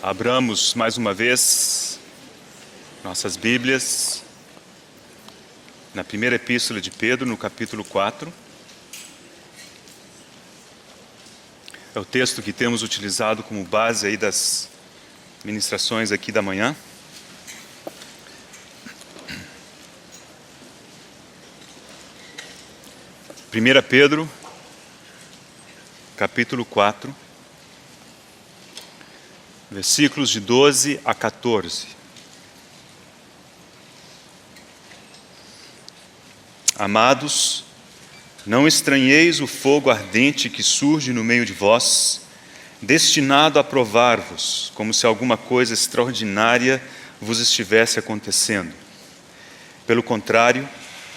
Abramos mais uma vez nossas Bíblias na primeira epístola de Pedro, no capítulo 4. É o texto que temos utilizado como base aí das ministrações aqui da manhã. Primeira Pedro, capítulo 4. Versículos de 12 a 14. Amados, não estranheis o fogo ardente que surge no meio de vós, destinado a provar-vos, como se alguma coisa extraordinária vos estivesse acontecendo. Pelo contrário,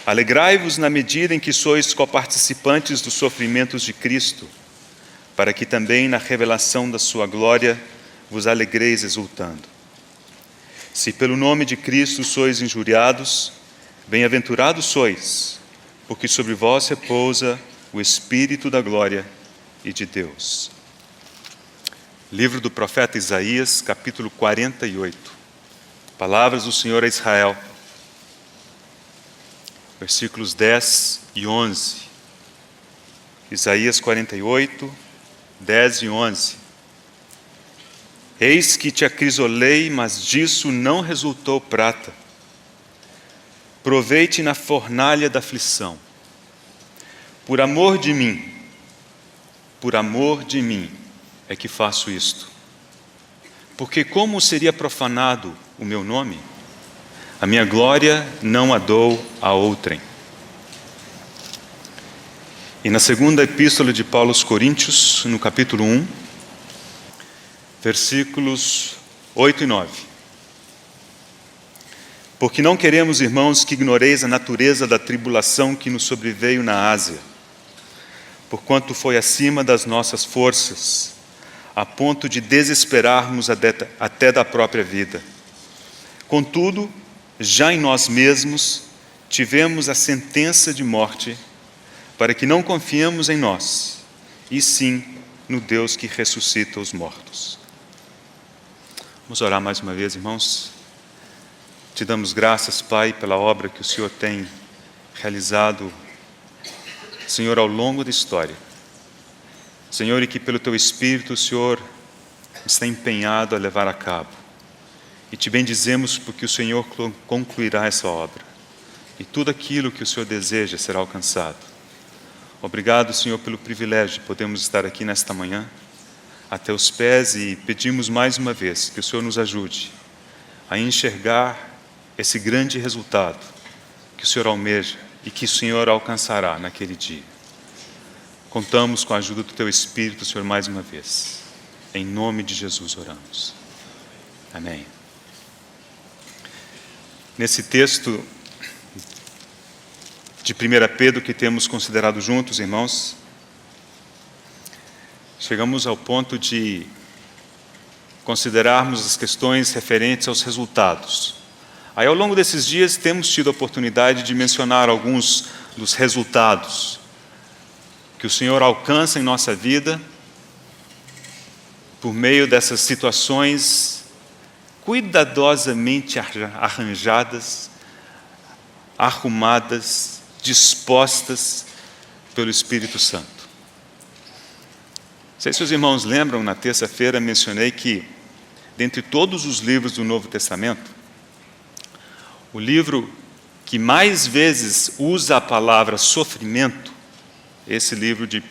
alegrai-vos na medida em que sois coparticipantes dos sofrimentos de Cristo, para que também na revelação da sua glória vos alegreis exultando. Se pelo nome de Cristo sois injuriados, bem-aventurados sois, porque sobre vós repousa o Espírito da glória e de Deus. Livro do profeta Isaías, capítulo 48. Palavras do Senhor a Israel. Versículos 10 e 11. Isaías 48, 10 e 11. Eis que te acrisolei, mas disso não resultou prata. Provei-te na fornalha da aflição. Por amor de mim é que faço isto. Porque como seria profanado o meu nome? A minha glória não a dou a outrem. E na segunda epístola de Paulo aos Coríntios, no capítulo 1, versículos 8 e 9. Porque não queremos, irmãos, que ignoreis a natureza da tribulação que nos sobreveio na Ásia, porquanto foi acima das nossas forças, a ponto de desesperarmos até da própria vida. Contudo, já em nós mesmos tivemos a sentença de morte, para que não confiemos em nós, e sim no Deus que ressuscita os mortos. Vamos orar mais uma vez, irmãos. Te damos graças, Pai, pela obra que o Senhor tem realizado, Senhor, ao longo da história. Senhor, e que pelo Teu Espírito o Senhor está empenhado a levar a cabo. E te bendizemos porque o Senhor concluirá essa obra. E tudo aquilo que o Senhor deseja será alcançado. Obrigado, Senhor, pelo privilégio de podermos estar aqui nesta manhã, a Teus pés, e pedimos mais uma vez que o Senhor nos ajude a enxergar esse grande resultado que o Senhor almeja e que o Senhor alcançará naquele dia. Contamos com a ajuda do Teu Espírito, Senhor, mais uma vez. Em nome de Jesus oramos. Amém. Nesse texto de 1 Pedro que temos considerado juntos, irmãos, chegamos ao ponto de considerarmos as questões referentes aos resultados. Aí, ao longo desses dias, temos tido a oportunidade de mencionar alguns dos resultados que o Senhor alcança em nossa vida por meio dessas situações cuidadosamente arranjadas, arrumadas, dispostas pelo Espírito Santo. Não sei se os irmãos lembram, na terça-feira mencionei que, dentre todos os livros do Novo Testamento, o livro que mais vezes usa a palavra sofrimento é esse livro de 1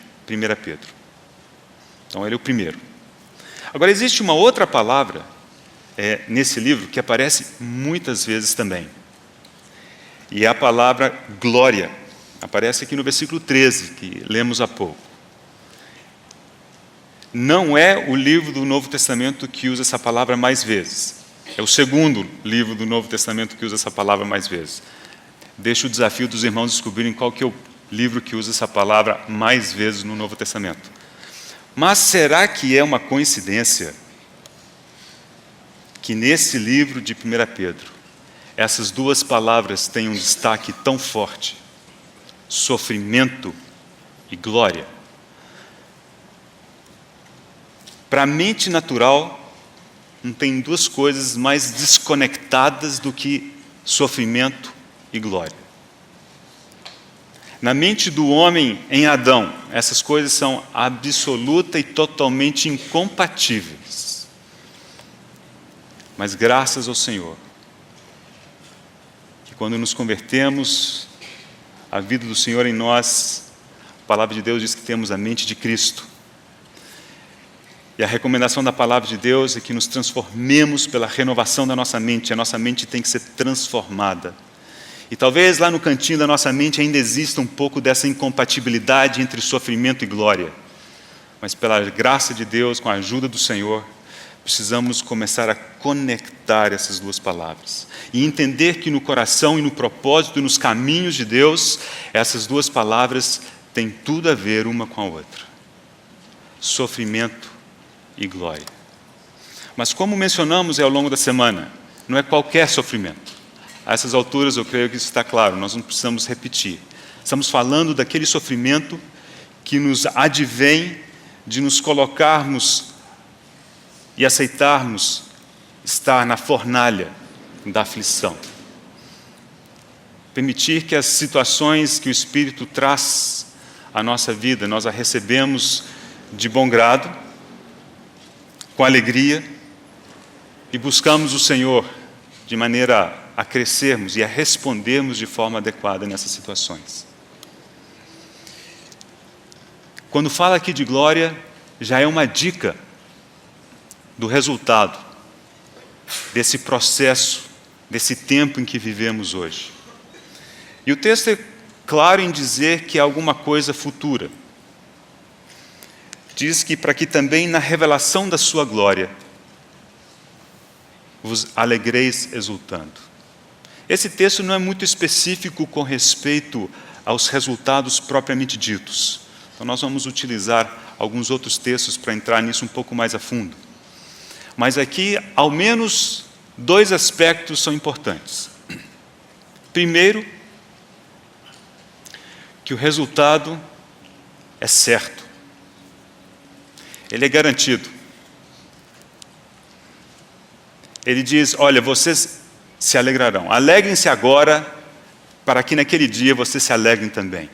Pedro. Então, ele é o primeiro. Agora, existe uma outra palavra nesse livro que aparece muitas vezes também. E é a palavra glória. Aparece aqui no versículo 13, que lemos há pouco. Não é o livro do Novo Testamento que usa essa palavra mais vezes. É o segundo livro do Novo Testamento que usa essa palavra mais vezes. Deixo o desafio dos irmãos descobrirem qual que é o livro que usa essa palavra mais vezes no Novo Testamento. Mas será que é uma coincidência que nesse livro de 1 Pedro, essas duas palavras têm um destaque tão forte? Sofrimento e glória. Para a mente natural, não tem duas coisas mais desconectadas do que sofrimento e glória. Na mente do homem em Adão, essas coisas são absoluta e totalmente incompatíveis. Mas graças ao Senhor, que quando nos convertemos, a vida do Senhor em nós, a palavra de Deus diz que temos a mente de Cristo. E a recomendação da palavra de Deus é que nos transformemos pela renovação da nossa mente. A nossa mente tem que ser transformada. E talvez lá no cantinho da nossa mente ainda exista um pouco dessa incompatibilidade entre sofrimento e glória. Mas pela graça de Deus, com a ajuda do Senhor, precisamos começar a conectar essas duas palavras. E entender que no coração e no propósito e nos caminhos de Deus, essas duas palavras têm tudo a ver uma com a outra. Sofrimento e glória. Mas como mencionamos ao longo da semana, não é qualquer sofrimento. A essas alturas eu creio que isso está claro, nós não precisamos repetir. Estamos falando daquele sofrimento que nos advém de nos colocarmos e aceitarmos estar na fornalha da aflição. Permitir que as situações que o Espírito traz à nossa vida, nós a recebemos de bom grado, com alegria, e buscamos o Senhor de maneira a crescermos e a respondermos de forma adequada nessas situações. Quando fala aqui de glória, já é uma dica do resultado desse processo, desse tempo em que vivemos hoje. E o texto é claro em dizer que é alguma coisa futura. Diz que para que também na revelação da sua glória vos alegreis exultando. Esse texto não é muito específico com respeito aos resultados propriamente ditos. Então nós vamos utilizar alguns outros textos para entrar nisso um pouco mais a fundo. Mas aqui, ao menos, dois aspectos são importantes. Primeiro, que o resultado é certo. Ele é garantido. Ele diz, olha, vocês se alegrarão. Alegrem-se agora, para que naquele dia vocês se alegrem também.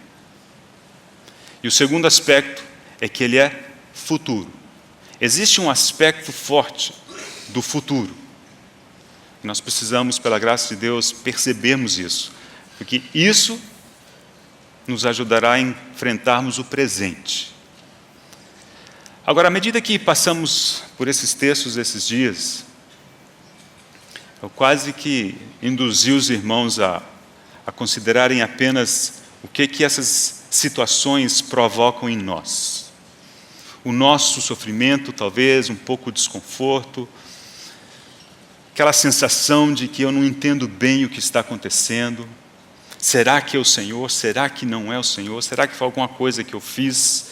E o segundo aspecto é que ele é futuro. Existe um aspecto forte do futuro. E nós precisamos, pela graça de Deus, percebermos isso. Porque isso nos ajudará a enfrentarmos o presente. Agora, à medida que passamos por esses textos, esses dias, eu quase que induzi os irmãos a considerarem apenas o que essas situações provocam em nós. O nosso sofrimento, talvez, um pouco de desconforto, aquela sensação de que eu não entendo bem o que está acontecendo. Será que é o Senhor? Será que não é o Senhor? Será que foi alguma coisa que eu fiz?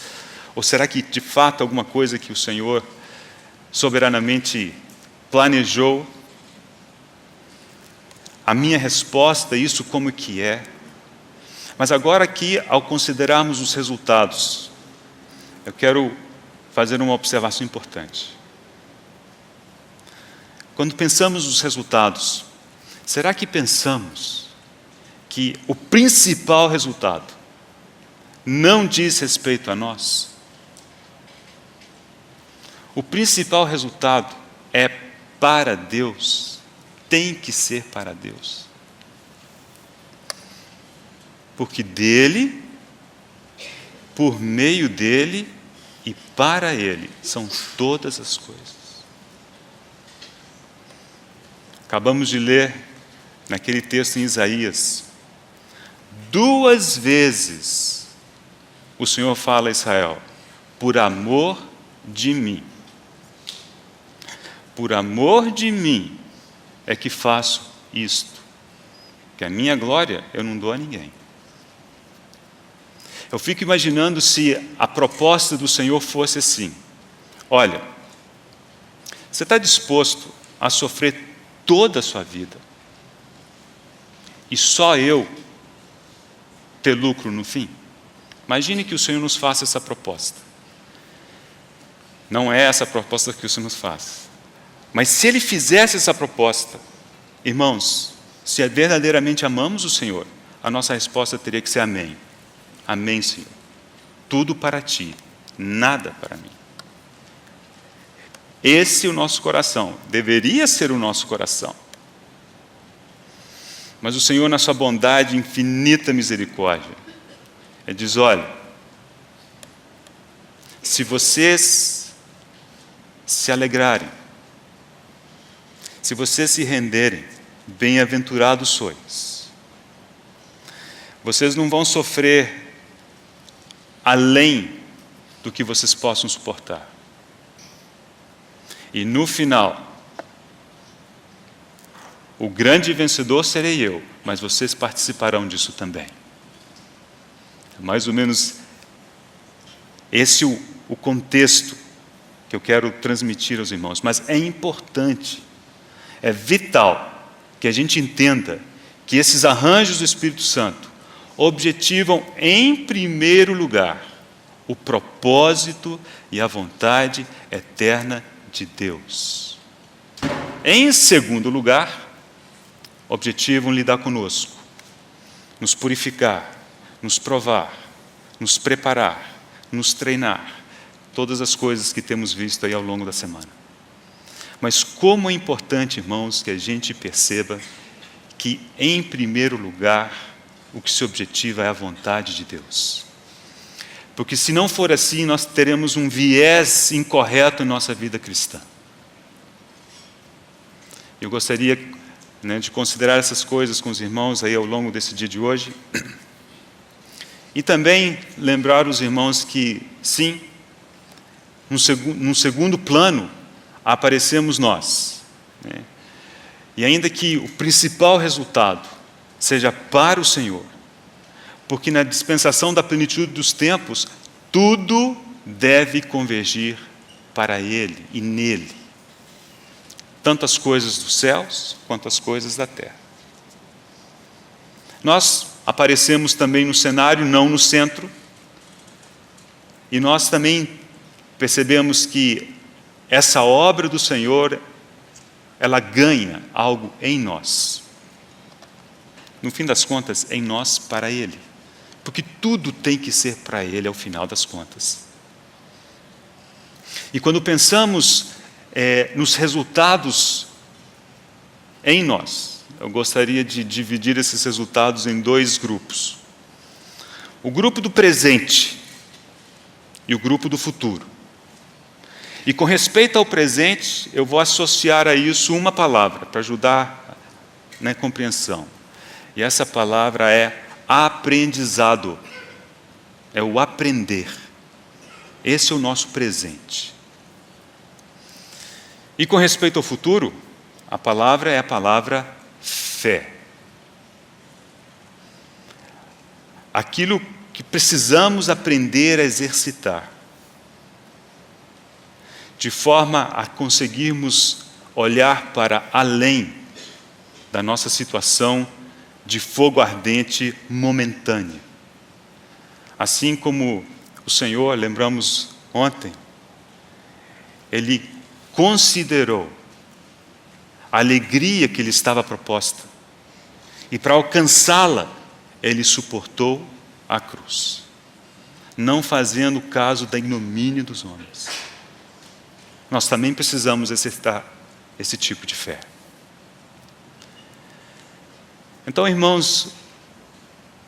Ou será que, de fato, alguma coisa que o Senhor soberanamente planejou? A minha resposta, isso como que é? Mas agora aqui, ao considerarmos os resultados, eu quero fazer uma observação importante. Quando pensamos nos resultados, será que pensamos que o principal resultado não diz respeito a nós? O principal resultado é para Deus, tem que ser para Deus. Porque dele, por meio dele e para ele são todas as coisas. Acabamos de ler naquele texto em Isaías, 2 vezes o Senhor fala a Israel, por amor de mim. Por amor de mim é que faço isto, que a minha glória eu não dou a ninguém. Eu fico imaginando se a proposta do Senhor fosse assim: olha, você está disposto a sofrer toda a sua vida e só eu ter lucro no fim? Imagine que o Senhor nos faça essa proposta. Não é essa a proposta que o Senhor nos faz. Mas se Ele fizesse essa proposta, irmãos, se verdadeiramente amamos o Senhor, a nossa resposta teria que ser amém. Amém, Senhor. Tudo para Ti, nada para mim. Esse é o nosso coração, deveria ser o nosso coração. Mas o Senhor, na sua bondade e infinita misericórdia, Ele diz: olha, se vocês se alegrarem, se vocês se renderem, bem-aventurados sois. Vocês não vão sofrer além do que vocês possam suportar. E no final, o grande vencedor serei eu, mas vocês participarão disso também. Mais ou menos esse é o contexto que eu quero transmitir aos irmãos. Mas é importante, é vital que a gente entenda que esses arranjos do Espírito Santo objetivam, em primeiro lugar, o propósito e a vontade eterna de Deus. Em segundo lugar, objetivam lidar conosco, nos purificar, nos provar, nos preparar, nos treinar, todas as coisas que temos visto aí ao longo da semana. Mas como é importante, irmãos, que a gente perceba que, em primeiro lugar, o que se objetiva é a vontade de Deus. Porque se não for assim, nós teremos um viés incorreto em nossa vida cristã. Eu gostaria, de considerar essas coisas com os irmãos aí ao longo desse dia de hoje. E também lembrar os irmãos que, sim, num segundo plano, aparecemos nós. E ainda que o principal resultado seja para o Senhor, porque na dispensação da plenitude dos tempos, tudo deve convergir para Ele e nele. Tanto as coisas dos céus, quanto as coisas da terra. Nós aparecemos também no cenário, não no centro, e nós também percebemos que essa obra do Senhor, ela ganha algo em nós. No fim das contas, em nós para Ele. Porque tudo tem que ser para Ele ao final das contas. E quando pensamos nos resultados em nós, eu gostaria de dividir esses resultados em dois grupos. O grupo do presente e o grupo do futuro. E com respeito ao presente, eu vou associar a isso uma palavra para ajudar na compreensão. E essa palavra é aprendizado. É o aprender. Esse é o nosso presente. E com respeito ao futuro, a palavra é a palavra fé. Aquilo que precisamos aprender a exercitar, de forma a conseguirmos olhar para além da nossa situação de fogo ardente momentânea. Assim como o Senhor, lembramos ontem, Ele considerou a alegria que lhe estava proposta, e para alcançá-la, Ele suportou a cruz, não fazendo caso da ignomínia dos homens. Nós também precisamos exercitar esse tipo de fé. Então, irmãos,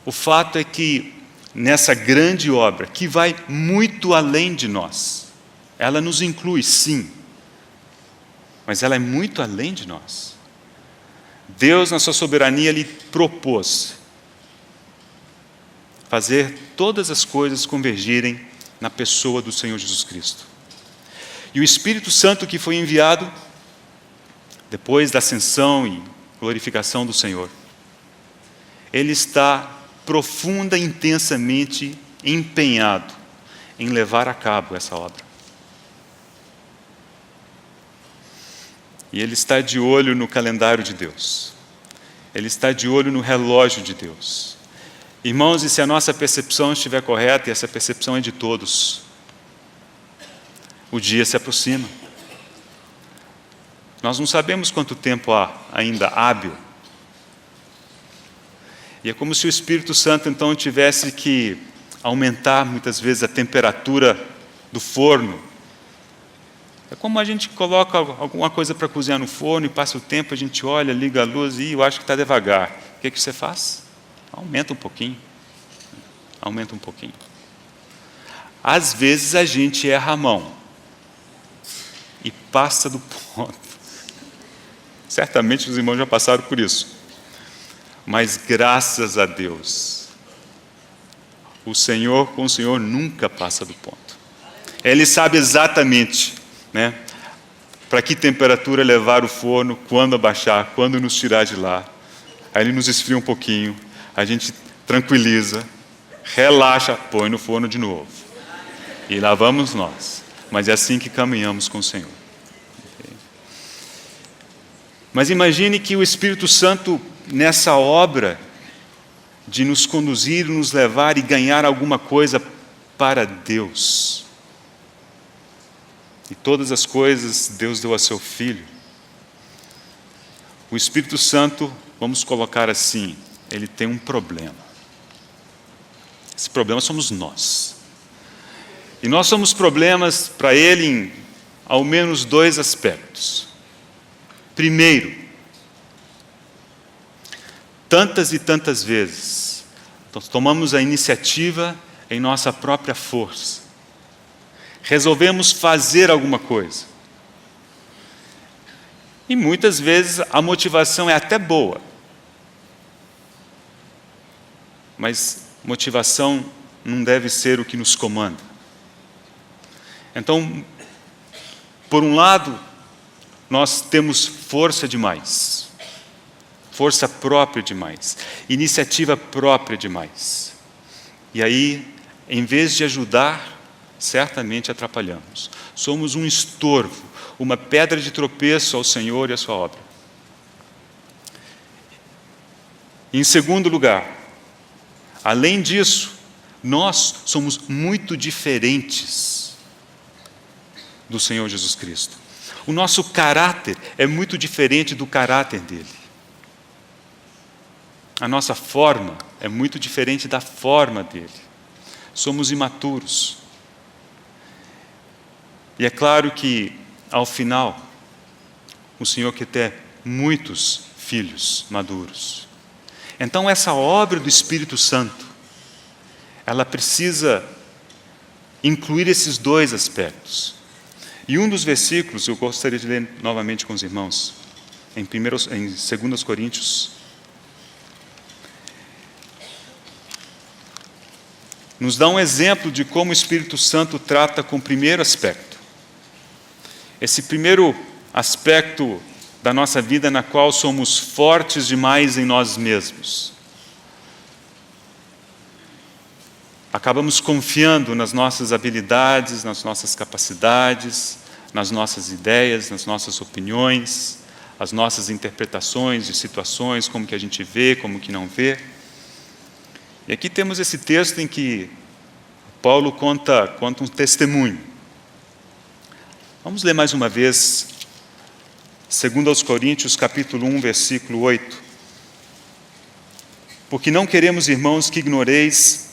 o fato é que nessa grande obra, que vai muito além de nós, ela nos inclui, sim, mas ela é muito além de nós. Deus, na sua soberania, lhe propôs fazer todas as coisas convergirem na pessoa do Senhor Jesus Cristo. E o Espírito Santo que foi enviado depois da ascensão e glorificação do Senhor, Ele está profunda e intensamente empenhado em levar a cabo essa obra. E Ele está de olho no calendário de Deus. Ele está de olho no relógio de Deus. Irmãos, e se a nossa percepção estiver correta, e essa percepção é de todos, o dia se aproxima. Nós não sabemos quanto tempo há ainda hábil. E é como se o Espírito Santo então tivesse que aumentar muitas vezes a temperatura do forno. É como a gente coloca alguma coisa para cozinhar no forno e passa o tempo, a gente olha, liga a luz e eu acho que está devagar. O que você faz? Aumenta um pouquinho. Aumenta um pouquinho. Às vezes a gente erra a mão e passa do ponto. Certamente os irmãos já passaram por isso. Mas graças a Deus, com o Senhor nunca passa do ponto. Ele sabe exatamente, para que temperatura levar o forno, quando abaixar, quando nos tirar de lá. Aí Ele nos esfria um pouquinho, a gente tranquiliza, relaxa, põe no forno de novo. E lá vamos nós. Mas é assim que caminhamos com o Senhor. Mas imagine que o Espírito Santo, nessa obra de nos conduzir, nos levar e ganhar alguma coisa para Deus. E todas as coisas Deus deu a seu Filho. O Espírito Santo, vamos colocar assim, ele tem um problema. Esse problema somos nós. E nós somos problemas para ele em ao menos 2 aspectos. Primeiro, tantas e tantas vezes, nós tomamos a iniciativa em nossa própria força. Resolvemos fazer alguma coisa. E muitas vezes a motivação é até boa. Mas motivação não deve ser o que nos comanda. Então, por um lado, nós temos força demais, força própria demais, iniciativa própria demais. E aí, em vez de ajudar, certamente atrapalhamos. Somos um estorvo, uma pedra de tropeço ao Senhor e à sua obra. Em segundo lugar, além disso, nós somos muito diferentes do Senhor Jesus Cristo. O nosso caráter é muito diferente do caráter dele. A nossa forma é muito diferente da forma dele. Somos imaturos. E é claro que, ao final, o Senhor quer ter muitos filhos maduros. Então, essa obra do Espírito Santo, ela precisa incluir esses 2 aspectos. E um dos versículos, eu gostaria de ler novamente com os irmãos, em 2 Coríntios, nos dá um exemplo de como o Espírito Santo trata com o primeiro aspecto. Esse primeiro aspecto da nossa vida na qual somos fortes demais em nós mesmos. Acabamos confiando nas nossas habilidades, nas nossas capacidades, nas nossas ideias, nas nossas opiniões, as nossas interpretações de situações, como que a gente vê, como que não vê. E aqui temos esse texto em que Paulo conta um testemunho. Vamos ler mais uma vez, 2 Coríntios, capítulo 1, versículo 8. Porque não queremos, irmãos, que ignoreis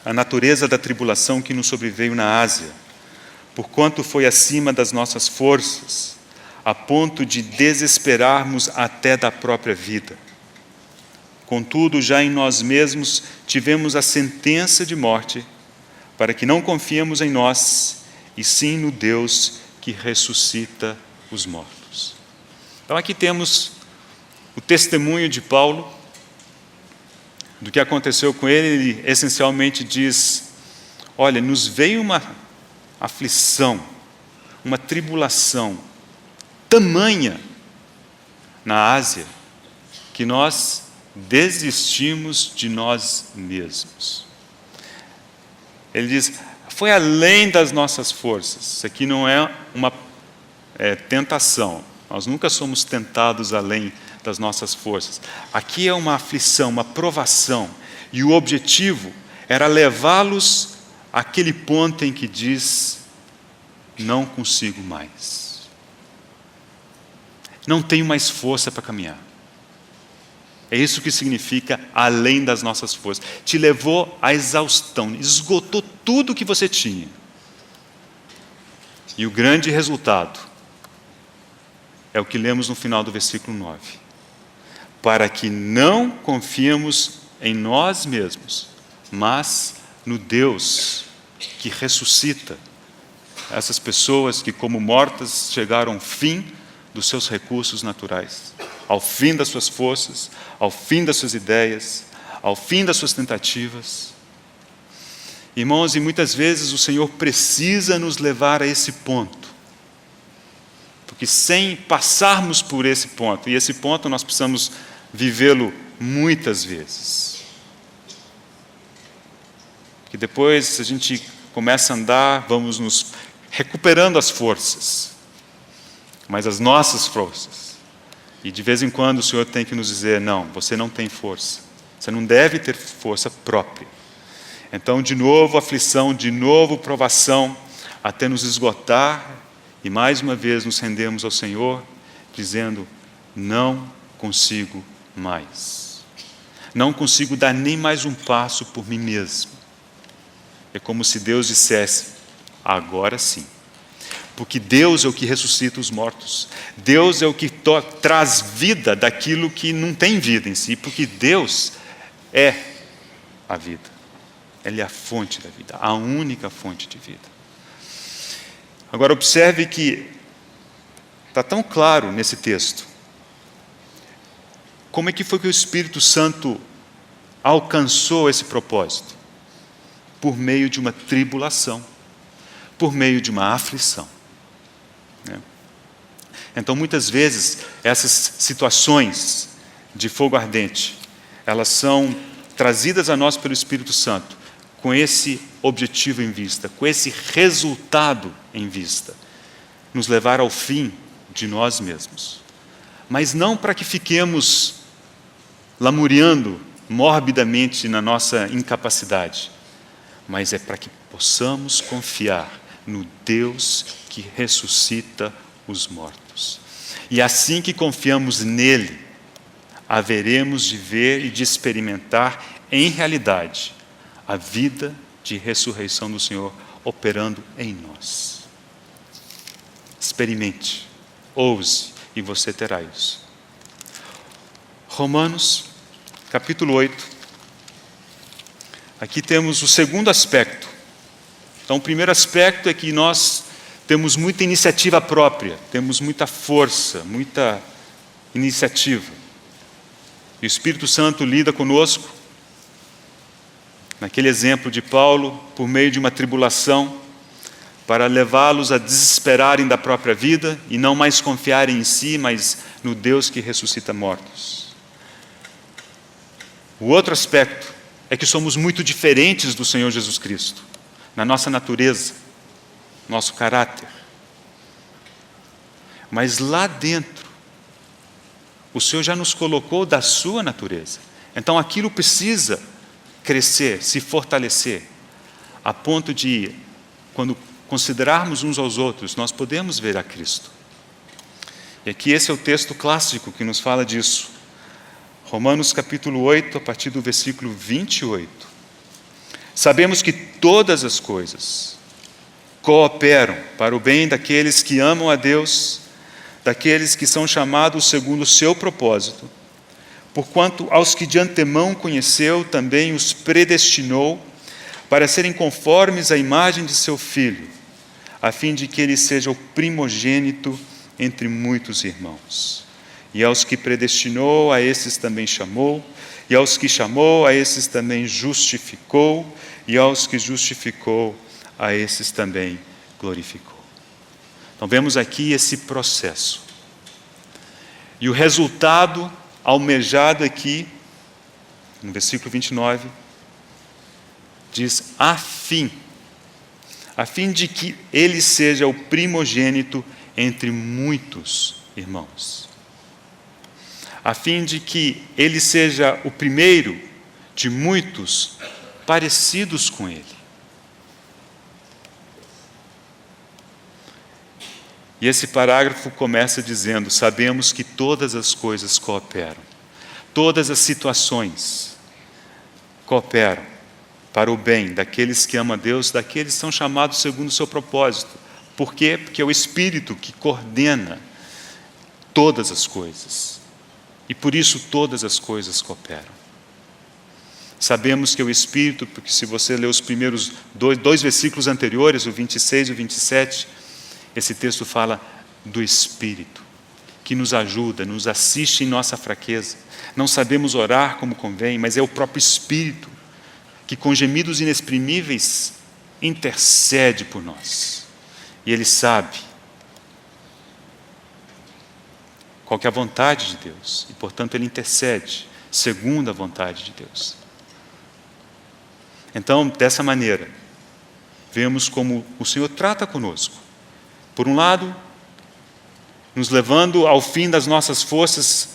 a natureza da tribulação que nos sobreveio na Ásia, porquanto foi acima das nossas forças, a ponto de desesperarmos até da própria vida. Contudo, já em nós mesmos tivemos a sentença de morte, para que não confiemos em nós, e sim no Deus que ressuscita os mortos. Então aqui temos o testemunho de Paulo, do que aconteceu com ele. Ele essencialmente diz: olha, nos veio uma aflição, uma tribulação tamanha na Ásia, que nós desistimos de nós mesmos. Ele diz, foi além das nossas forças. Isso aqui não é uma tentação. Nós nunca somos tentados além das nossas forças. Aqui é uma aflição, uma provação. E o objetivo era levá-los àquele ponto em que diz, não consigo mais. não tenho mais força para caminhar. É isso que significa além das nossas forças. Te levou à exaustão, esgotou tudo que você tinha. E o grande resultado é o que lemos no final do versículo 9. Para que não confiemos em nós mesmos, mas no Deus que ressuscita essas pessoas que, como mortas, chegaram ao fim dos seus recursos naturais, ao fim das suas forças, ao fim das suas ideias, ao fim das suas tentativas. Irmãos, e muitas vezes o Senhor precisa nos levar a esse ponto, porque sem passarmos por esse ponto, e esse ponto nós precisamos vivê-lo muitas vezes, que depois a gente começa a andar, vamos nos recuperando as forças, mas as nossas forças. E de vez em quando o Senhor tem que nos dizer, não, você não tem força. Você não deve ter força própria. Então, de novo aflição, de novo provação, até nos esgotar, e mais uma vez nos rendemos ao Senhor, dizendo, não consigo mais. Não consigo dar nem mais um passo por mim mesmo. É como se Deus dissesse, agora sim. Porque Deus é o que ressuscita os mortos. Deus é o que traz vida daquilo que não tem vida em si, porque Deus é a vida. Ele é a fonte da vida, a única fonte de vida. Agora observe que está tão claro nesse texto. Como é que foi que o Espírito Santo alcançou esse propósito? Por meio de uma tribulação, por meio de uma aflição. Então, muitas vezes, essas situações de fogo ardente, elas são trazidas a nós pelo Espírito Santo, com esse objetivo em vista, com esse resultado em vista, nos levar ao fim de nós mesmos. Mas não para que fiquemos lamuriando morbidamente na nossa incapacidade, mas é para que possamos confiar no Deus que ressuscita os mortos. E assim que confiamos nele, haveremos de ver e de experimentar em realidade a vida de ressurreição do Senhor operando em nós. Experimente, ouse e você terá isso. Romanos, capítulo 8. Aqui temos o segundo aspecto. Então, o primeiro aspecto é que nós temos muita iniciativa própria, temos muita força, muita iniciativa. E o Espírito Santo lida conosco, naquele exemplo de Paulo, por meio de uma tribulação, para levá-los a desesperarem da própria vida e não mais confiarem em si, mas no Deus que ressuscita mortos. O outro aspecto é que somos muito diferentes do Senhor Jesus Cristo, na nossa natureza, nosso caráter. Mas lá dentro, o Senhor já nos colocou da sua natureza. Então aquilo precisa crescer, se fortalecer, a ponto de, quando considerarmos uns aos outros, nós podemos ver a Cristo. E aqui esse é o texto clássico que nos fala disso. Romanos capítulo 8, a partir do versículo 28. Sabemos que todas as coisas cooperam para o bem daqueles que amam a Deus, daqueles que são chamados segundo o seu propósito. Porquanto aos que de antemão conheceu, também os predestinou para serem conformes à imagem de seu Filho, a fim de que ele seja o primogênito entre muitos irmãos. E aos que predestinou, a esses também chamou, e aos que chamou, a esses também justificou, e aos que justificou, a esses também glorificou. Então vemos aqui esse processo. E o resultado almejado aqui, no versículo 29, diz, a fim de que ele seja o primogênito entre muitos irmãos. A fim de que ele seja o primeiro de muitos parecidos com ele. E esse parágrafo começa dizendo: sabemos que todas as coisas cooperam, todas as situações cooperam para o bem daqueles que amam a Deus, daqueles que são chamados segundo o seu propósito. Por quê? Porque é o Espírito que coordena todas as coisas. E por isso todas as coisas cooperam. Sabemos que é o Espírito, porque se você ler os primeiros dois versículos anteriores, o 26 e o 27, esse texto fala do Espírito, que nos ajuda, nos assiste em nossa fraqueza. Não sabemos orar como convém, mas é o próprio Espírito que com gemidos inexprimíveis intercede por nós. E Ele sabe qual que é a vontade de Deus, e portanto Ele intercede segundo a vontade de Deus. Então, dessa maneira, vemos como o Senhor trata conosco. Por um lado, nos levando ao fim das nossas forças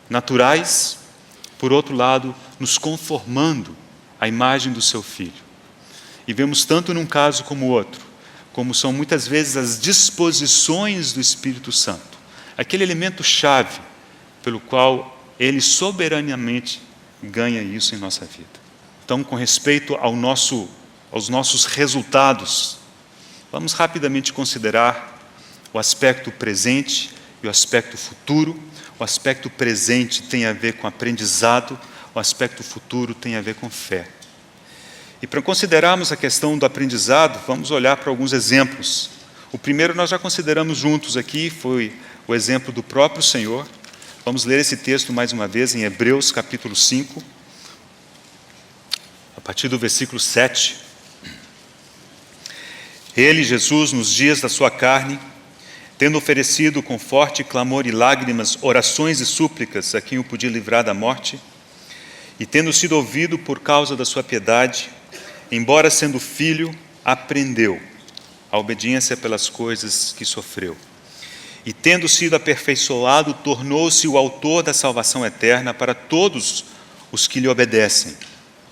naturais, por outro lado, nos conformando à imagem do seu Filho. E vemos tanto num caso como o outro, como são muitas vezes as disposições do Espírito Santo, aquele elemento chave pelo qual Ele soberanamente ganha isso em nossa vida. Então, com respeito aos nossos resultados, vamos rapidamente considerar o aspecto presente e o aspecto futuro. O aspecto presente tem a ver com aprendizado, o aspecto futuro tem a ver com fé. E para considerarmos a questão do aprendizado, vamos olhar para alguns exemplos. O primeiro nós já consideramos juntos aqui, foi o exemplo do próprio Senhor. Vamos ler esse texto mais uma vez em Hebreus capítulo 5, a partir do versículo 7. Ele, Jesus, nos dias da sua carne, tendo oferecido com forte clamor e lágrimas, orações e súplicas a quem o podia livrar da morte, e tendo sido ouvido por causa da sua piedade, embora sendo filho, aprendeu a obediência pelas coisas que sofreu. E tendo sido aperfeiçoado, tornou-se o autor da salvação eterna para todos os que lhe obedecem,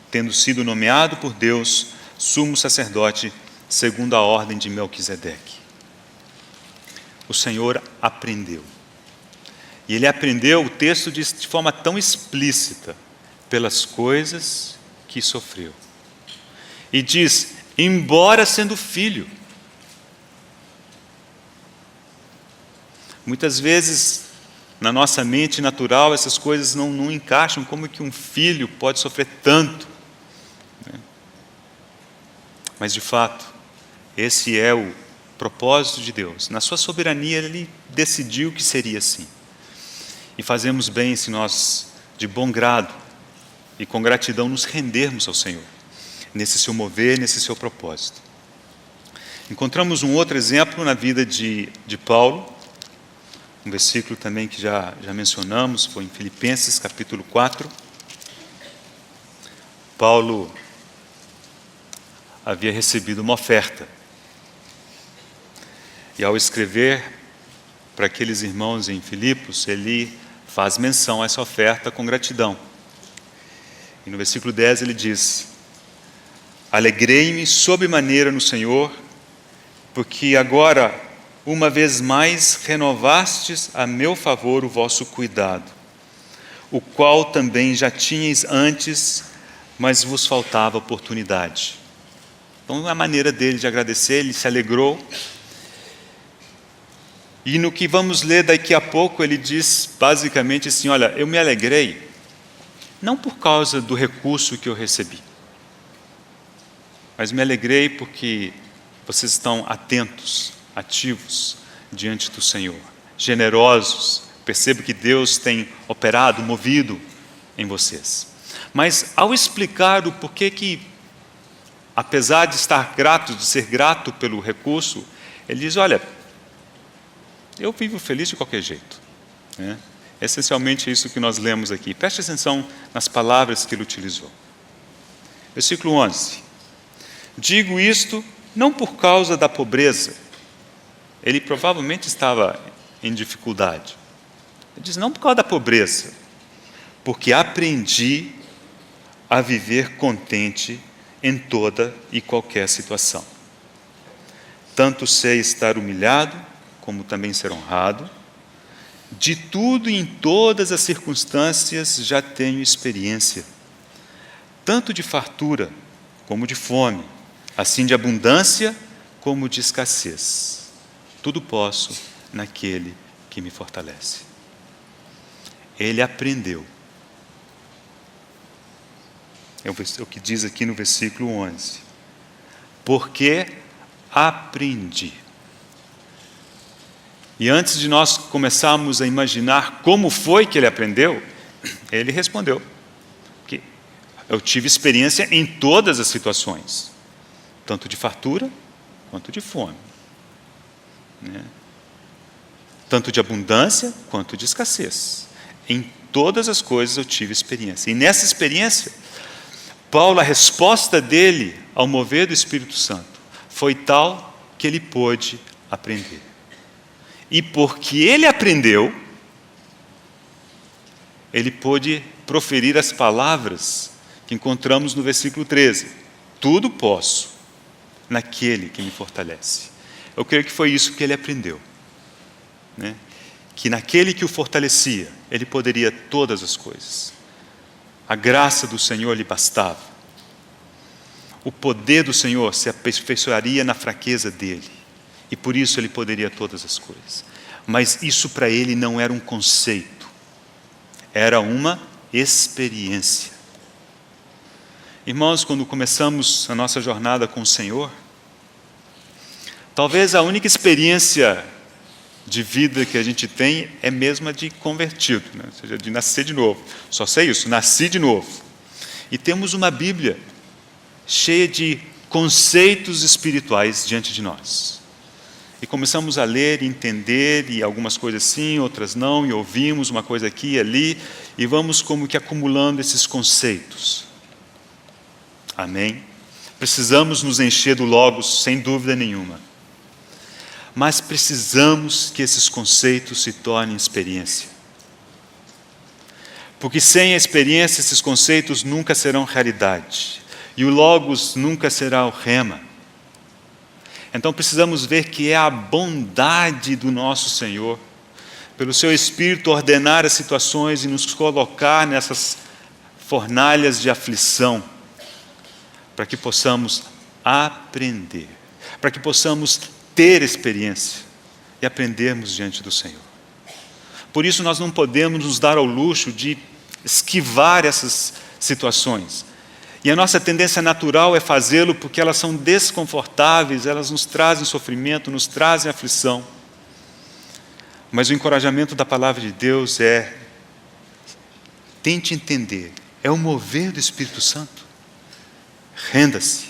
tendo sido nomeado por Deus sumo sacerdote segundo a ordem de Melquisedeque. O Senhor aprendeu. E Ele aprendeu, o texto diz de forma tão explícita, pelas coisas que sofreu. E diz, embora sendo filho. Muitas vezes, na nossa mente natural, essas coisas não encaixam. Como que um filho pode sofrer tanto? Mas, de fato, esse é o propósito de Deus. Na sua soberania, Ele decidiu que seria assim. E fazemos bem se nós, de bom grado e com gratidão, nos rendermos ao Senhor, nesse seu mover, nesse seu propósito. Encontramos um outro exemplo na vida de Paulo, um versículo também que já mencionamos, foi em Filipenses capítulo 4. Paulo havia recebido uma oferta. E ao escrever para aqueles irmãos em Filipos, ele faz menção a essa oferta com gratidão. E no versículo 10 ele diz, alegrei-me sobremaneira no Senhor, porque agora, uma vez mais, renovastes a meu favor o vosso cuidado, o qual também já tinhais antes, mas vos faltava oportunidade. Então, a maneira dele de agradecer, ele se alegrou. E no que vamos ler daqui a pouco, ele diz basicamente assim, olha, eu me alegrei, não por causa do recurso que eu recebi, mas me alegrei porque vocês estão atentos, ativos diante do Senhor, generosos. Percebo que Deus tem operado, movido em vocês. Mas ao explicar o porquê que, apesar de estar grato, de ser grato pelo recurso, ele diz, olha, eu vivo feliz de qualquer jeito. Essencialmente é isso que nós lemos aqui. Preste atenção nas palavras que ele utilizou. Versículo 11. Digo isto não por causa da pobreza. Ele provavelmente estava em dificuldade. Ele diz, não por causa da pobreza, porque aprendi a viver contente em toda e qualquer situação. Tanto sei estar humilhado, como também ser honrado. De tudo e em todas as circunstâncias já tenho experiência, tanto de fartura como de fome, assim de abundância como de escassez. Tudo posso naquele que me fortalece. Ele aprendeu. É o que diz aqui no versículo 11. Porque aprendi. E antes de nós começarmos a imaginar como foi que ele aprendeu, ele respondeu que eu tive experiência em todas as situações, tanto de fartura quanto de fome, né? Tanto de abundância quanto de escassez. Em todas as coisas eu tive experiência. E nessa experiência, Paulo, a resposta dele ao mover do Espírito Santo foi tal que ele pôde aprender. E porque ele aprendeu, ele pôde proferir as palavras que encontramos no versículo 13. Tudo posso naquele que me fortalece. Eu creio que foi isso que ele aprendeu, né? Que naquele que o fortalecia, ele poderia todas as coisas. A graça do Senhor lhe bastava. O poder do Senhor se aperfeiçoaria na fraqueza dele. E por isso ele poderia todas as coisas. Mas isso para ele não era um conceito. Era uma experiência. Irmãos, quando começamos a nossa jornada com o Senhor, talvez a única experiência de vida que a gente tem é mesmo a de convertido, né? Ou seja, de nascer de novo. Só sei isso, nasci de novo. E temos uma Bíblia cheia de conceitos espirituais diante de nós. E começamos a ler e entender, e algumas coisas sim, outras não, e ouvimos uma coisa aqui e ali, e vamos como que acumulando esses conceitos. Amém? Precisamos nos encher do Logos, sem dúvida nenhuma. Mas precisamos que esses conceitos se tornem experiência. Porque sem a experiência, esses conceitos nunca serão realidade. E o Logos nunca será o rema. Então precisamos ver que é a bondade do nosso Senhor, pelo seu Espírito ordenar as situações e nos colocar nessas fornalhas de aflição, para que possamos aprender, para que possamos ter experiência e aprendermos diante do Senhor. Por isso nós não podemos nos dar ao luxo de esquivar essas situações. E a nossa tendência natural é fazê-lo porque elas são desconfortáveis, elas nos trazem sofrimento, nos trazem aflição. Mas o encorajamento da palavra de Deus é: tente entender, é o mover do Espírito Santo. Renda-se,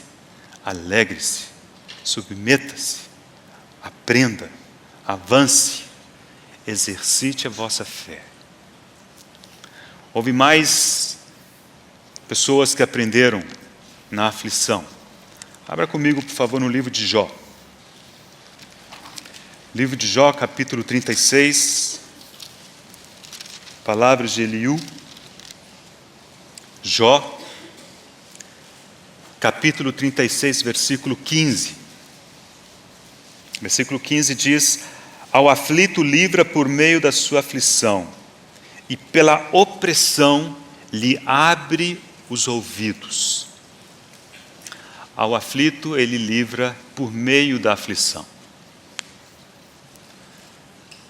alegre-se, submeta-se, aprenda, avance, exercite a vossa fé. Houve mais pessoas que aprenderam na aflição. Abra comigo, por favor, no livro de Jó. Livro de Jó, capítulo 36. Palavras de Eliú. Jó, capítulo 36, versículo 15. Versículo 15 diz: ao aflito livra por meio da sua aflição, e pela opressão lhe abre os ouvidos. Ao aflito ele livra por meio da aflição.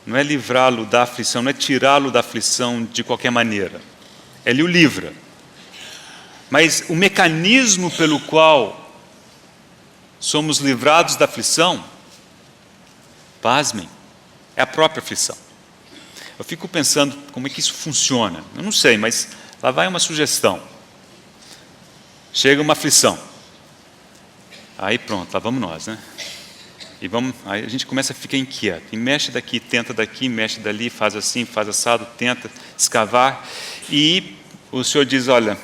Não é livrá-lo da aflição, não é tirá-lo da aflição de qualquer maneira. Ele o livra. Mas o mecanismo pelo qual somos livrados da aflição, pasmem, é a própria aflição. Eu fico pensando como é que isso funciona. Eu não sei, mas lá vai uma sugestão. Chega uma aflição. Aí pronto, lá vamos nós, né? Aí a gente começa a ficar inquieto. E mexe daqui, tenta daqui, mexe dali, faz assim, faz assado, tenta escavar. E o Senhor diz: olha,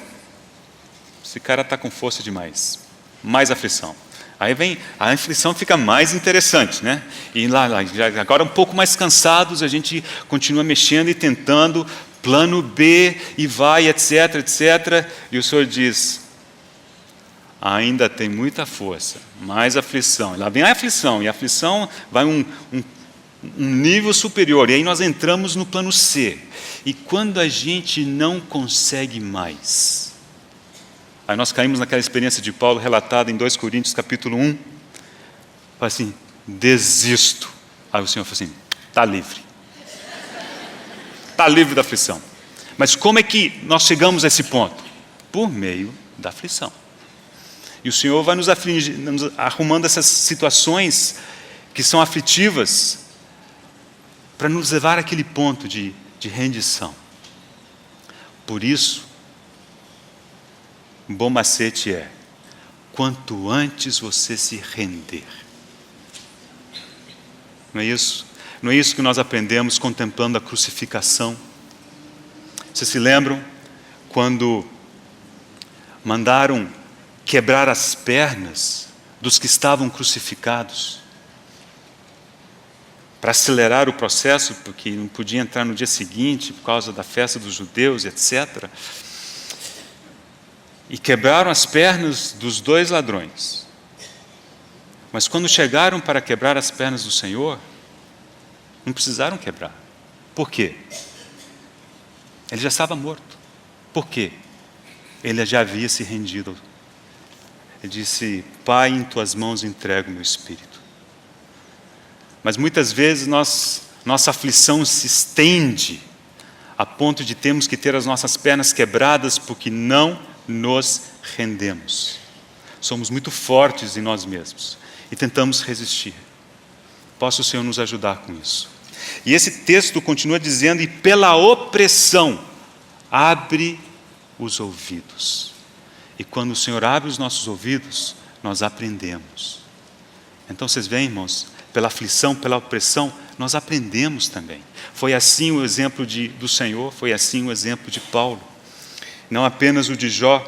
esse cara está com força demais. Mais aflição. Aí vem, a aflição fica mais interessante, né? E lá, agora um pouco mais cansados, a gente continua mexendo e tentando, plano B, e vai, etc, etc. E o Senhor diz: ainda tem muita força, mais aflição. Lá vem a aflição, e a aflição vai um um nível superior. E aí nós entramos no plano C. E quando a gente não consegue mais, aí nós caímos naquela experiência de Paulo relatada em 2 Coríntios capítulo 1, fala assim, desisto. Aí o Senhor fala assim, está livre. Está livre da aflição. Mas como é que nós chegamos a esse ponto? Por meio da aflição. E o Senhor vai nos afligir, nos arrumando essas situações que são aflitivas, para nos levar àquele ponto de rendição. Por isso, um bom macete é, quanto antes você se render. Não é isso? Não é isso que nós aprendemos contemplando a crucificação? Vocês se lembram quando mandaram quebrar as pernas dos que estavam crucificados? Para acelerar o processo, porque não podia entrar no dia seguinte por causa da festa dos judeus, etc. E quebraram as pernas dos 2 ladrões. Mas quando chegaram para quebrar as pernas do Senhor, não precisaram quebrar. Por quê? Ele já estava morto. Por quê? Ele já havia se rendido. Ele disse, Pai, em tuas mãos entrego o meu espírito. Mas muitas vezes nossa aflição se estende a ponto de termos que ter as nossas pernas quebradas porque não nos rendemos. Somos muito fortes em nós mesmos e tentamos resistir. Possa o Senhor nos ajudar com isso. E esse texto continua dizendo, e pela opressão, abre os ouvidos. E quando o Senhor abre os nossos ouvidos, nós aprendemos. Então vocês veem, irmãos, pela aflição, pela opressão, nós aprendemos também. Foi assim o exemplo do Senhor, foi assim o exemplo de Paulo. Não apenas o de Jó,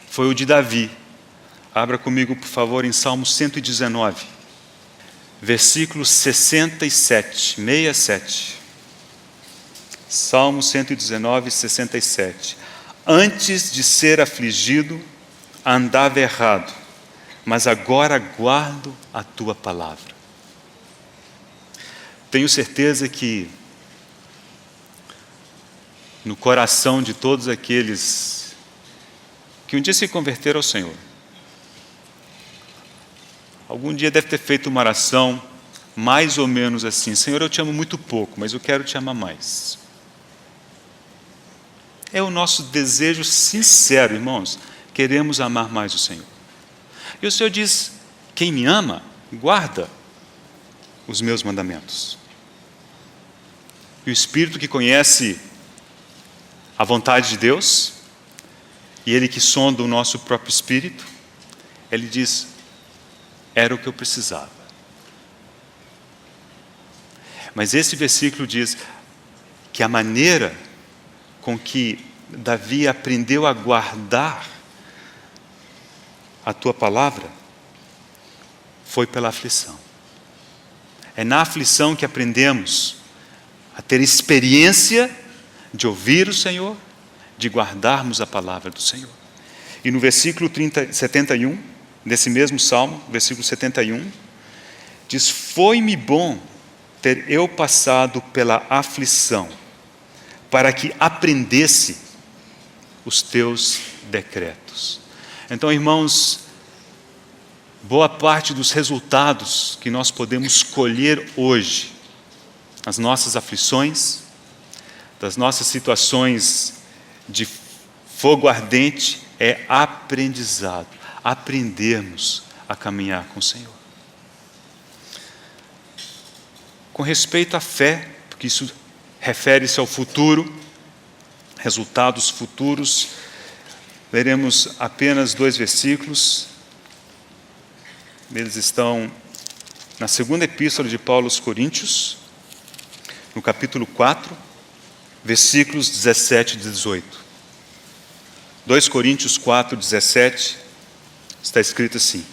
foi o de Davi. Abra comigo, por favor, em Salmo 119, versículo 67, 67. Salmo 119, 67. Antes de ser afligido, andava errado, mas agora guardo a tua palavra. Tenho certeza que no coração de todos aqueles que um dia se converteram ao Senhor, algum dia deve ter feito uma oração mais ou menos assim, Senhor, eu te amo muito pouco, mas eu quero te amar mais. É o nosso desejo sincero, irmãos, queremos amar mais o Senhor. E o Senhor diz, quem me ama, guarda os meus mandamentos. E o Espírito que conhece a vontade de Deus, e Ele que sonda o nosso próprio Espírito, Ele diz, era o que eu precisava. Mas esse versículo diz que a maneira com que Davi aprendeu a guardar a tua palavra foi pela aflição. É na aflição que aprendemos a ter experiência de ouvir o Senhor, de guardarmos a palavra do Senhor. E no versículo 71, desse mesmo Salmo, versículo 71, diz, foi-me bom ter eu passado pela aflição, para que aprendesse os teus decretos. Então, irmãos, boa parte dos resultados que nós podemos colher hoje, as nossas aflições, das nossas situações de fogo ardente, é aprendizado, aprendermos a caminhar com o Senhor. Com respeito à fé, porque isso refere-se ao futuro, resultados futuros, leremos apenas 2 versículos. Eles estão na segunda epístola de Paulo aos Coríntios, no capítulo 4, versículos 17 e 18. 2 Coríntios 4, 17, está escrito assim,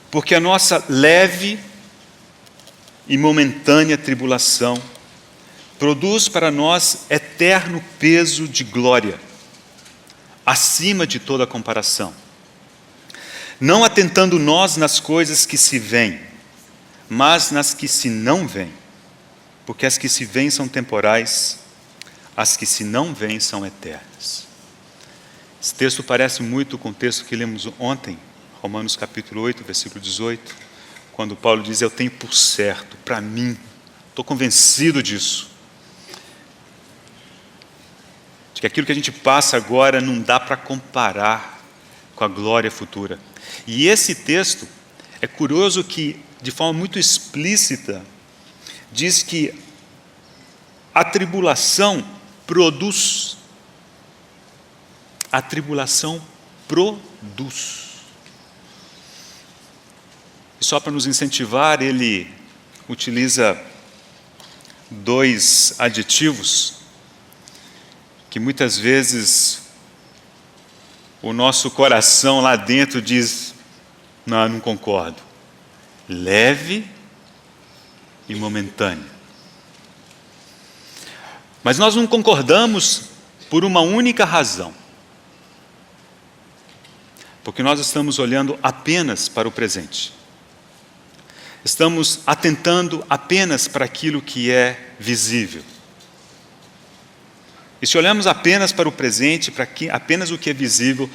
porque a nossa leve e momentânea tribulação produz para nós eterno peso de glória, acima de toda comparação. Não atentando nós nas coisas que se veem, mas nas que se não veem, porque as que se veem são temporais, as que se não veem são eternas. Esse texto parece muito com o texto que lemos ontem, Romanos capítulo 8, versículo 18, quando Paulo diz: eu tenho por certo, para mim, estou convencido disso, de que aquilo que a gente passa agora não dá para comparar com a glória futura. E esse texto, é curioso que, de forma muito explícita, diz que a tribulação produz. A tribulação produz. E só para nos incentivar, ele utiliza 2 adjetivos que muitas vezes o nosso coração lá dentro diz: não concordo. Leve e momentânea. Mas nós não concordamos por uma única razão. Porque nós estamos olhando apenas para o presente. Estamos atentando apenas para aquilo que é visível. E se olhamos apenas para o presente, para apenas o que é visível,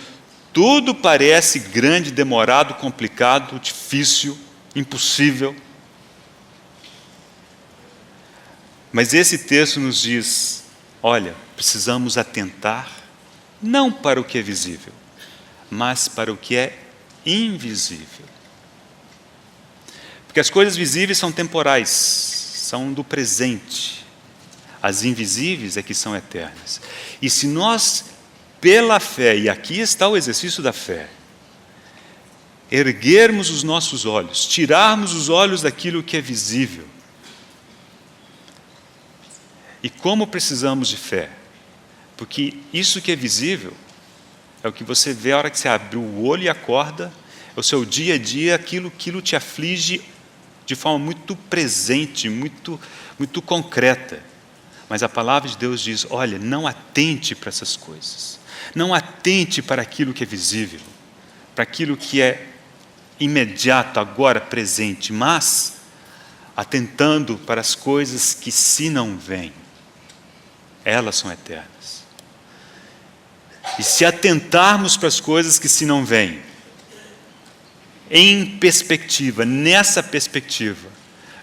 tudo parece grande, demorado, complicado, difícil, impossível. Mas esse texto nos diz: olha, precisamos atentar não para o que é visível, mas para o que é invisível. Porque as coisas visíveis são temporais, são do presente. As invisíveis é que são eternas. E se nós, pela fé, e aqui está o exercício da fé, erguermos os nossos olhos, tirarmos os olhos daquilo que é visível. E como precisamos de fé? Porque isso que é visível é o que você vê a hora que você abre o olho e acorda, é o seu dia a dia, aquilo te aflige de forma muito presente, muito concreta. Mas a palavra de Deus diz: olha, não atente para essas coisas. Não atente para aquilo que é visível, para aquilo que é imediato, agora, presente, mas atentando para as coisas que se não veem, elas são eternas. E se atentarmos para as coisas que se não veem, em perspectiva, nessa perspectiva,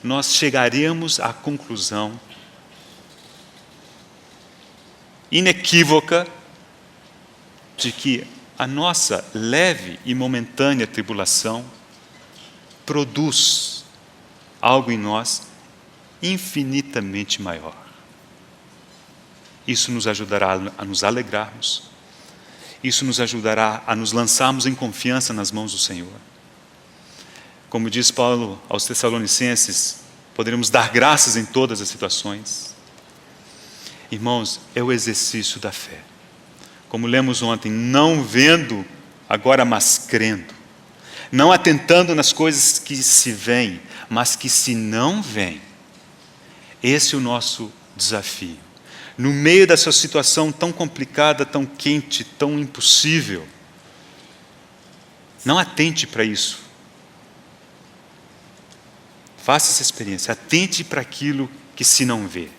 nós chegaremos à conclusão inequívoca de que a nossa leve e momentânea tribulação produz algo em nós infinitamente maior. Isso nos ajudará a nos alegrarmos, isso nos ajudará a nos lançarmos em confiança nas mãos do Senhor. Como diz Paulo aos Tessalonicenses, poderemos dar graças em todas as situações. Irmãos, é o exercício da fé. Como lemos ontem, não vendo agora, mas crendo. Não atentando nas coisas que se veem, mas que se não veem. Esse é o nosso desafio. No meio dessa situação tão complicada, tão quente, tão impossível, não atente para isso. Faça essa experiência, atente para aquilo que se não vê.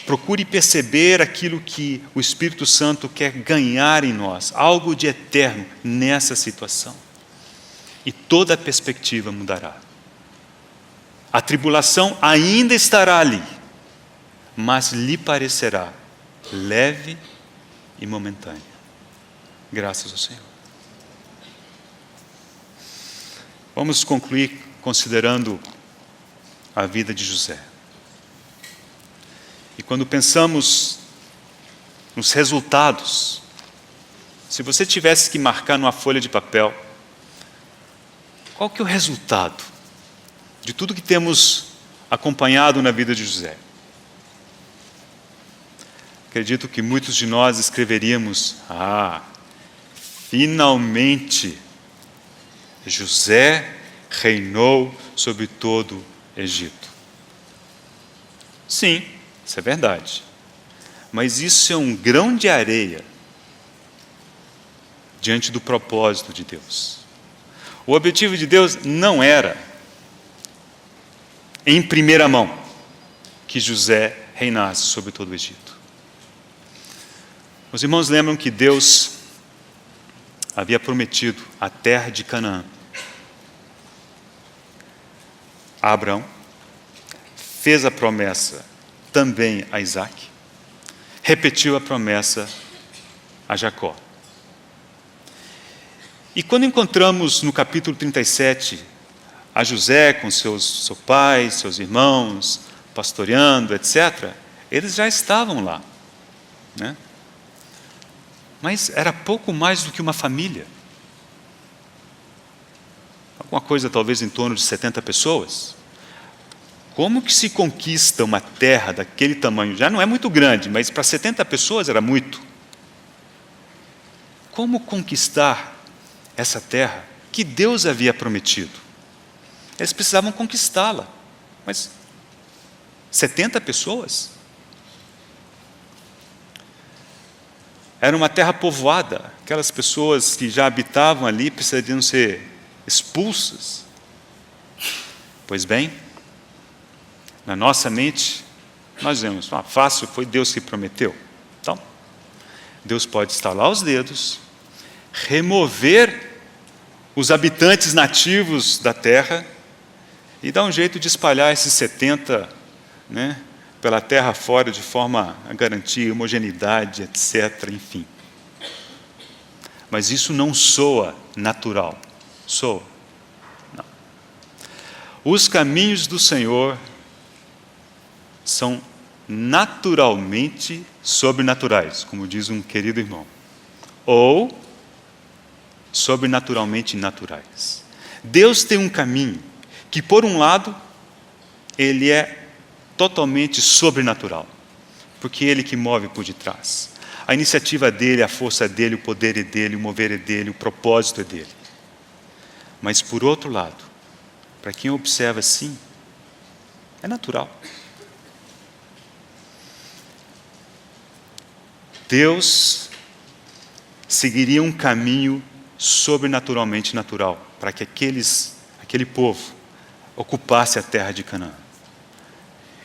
Procure perceber aquilo que o Espírito Santo quer ganhar em nós, algo de eterno nessa situação. E toda a perspectiva mudará. A tribulação ainda estará ali, mas lhe parecerá leve e momentânea. Graças ao Senhor. Vamos concluir considerando a vida de José. E quando pensamos nos resultados, se você tivesse que marcar numa folha de papel, qual que é o resultado de tudo que temos acompanhado na vida de José? Acredito que muitos de nós escreveríamos: finalmente José reinou sobre todo o Egito. Sim, isso é verdade. Mas isso é um grão de areia diante do propósito de Deus. O objetivo de Deus não era em primeira mão que José reinasse sobre todo o Egito. Os irmãos lembram que Deus havia prometido a terra de Canaã a Abraão, fez a promessa também a Isaac, repetiu a promessa a Jacó. E quando encontramos no capítulo 37 a José com seu pai, seus irmãos, pastoreando, etc., eles já estavam lá, né? Mas era pouco mais do que uma família. Alguma coisa talvez em torno de 70 pessoas. Como que se conquista uma terra daquele tamanho? Já não é muito grande, mas para 70 pessoas era muito. Como conquistar essa terra que Deus havia prometido? Eles precisavam conquistá-la, mas 70 pessoas? Era uma terra povoada, aquelas pessoas que já habitavam ali precisariam ser expulsas. Pois bem, na nossa mente, nós vemos, fácil, foi Deus que prometeu. Então, Deus pode estalar os dedos, remover os habitantes nativos da terra e dar um jeito de espalhar esses 70, né, pela terra fora de forma a garantir homogeneidade, etc., enfim. Mas isso não soa natural. Soa? Não. Os caminhos do Senhor são naturalmente sobrenaturais, como diz um querido irmão, ou sobrenaturalmente naturais. Deus tem um caminho que, por um lado, ele é totalmente sobrenatural, porque é Ele que move por detrás. A iniciativa dele, a força dele, o poder é dele, o mover é dele, o propósito é dele. Mas, por outro lado, para quem observa assim, é natural. Deus seguiria um caminho sobrenaturalmente natural para que aquele povo ocupasse a terra de Canaã.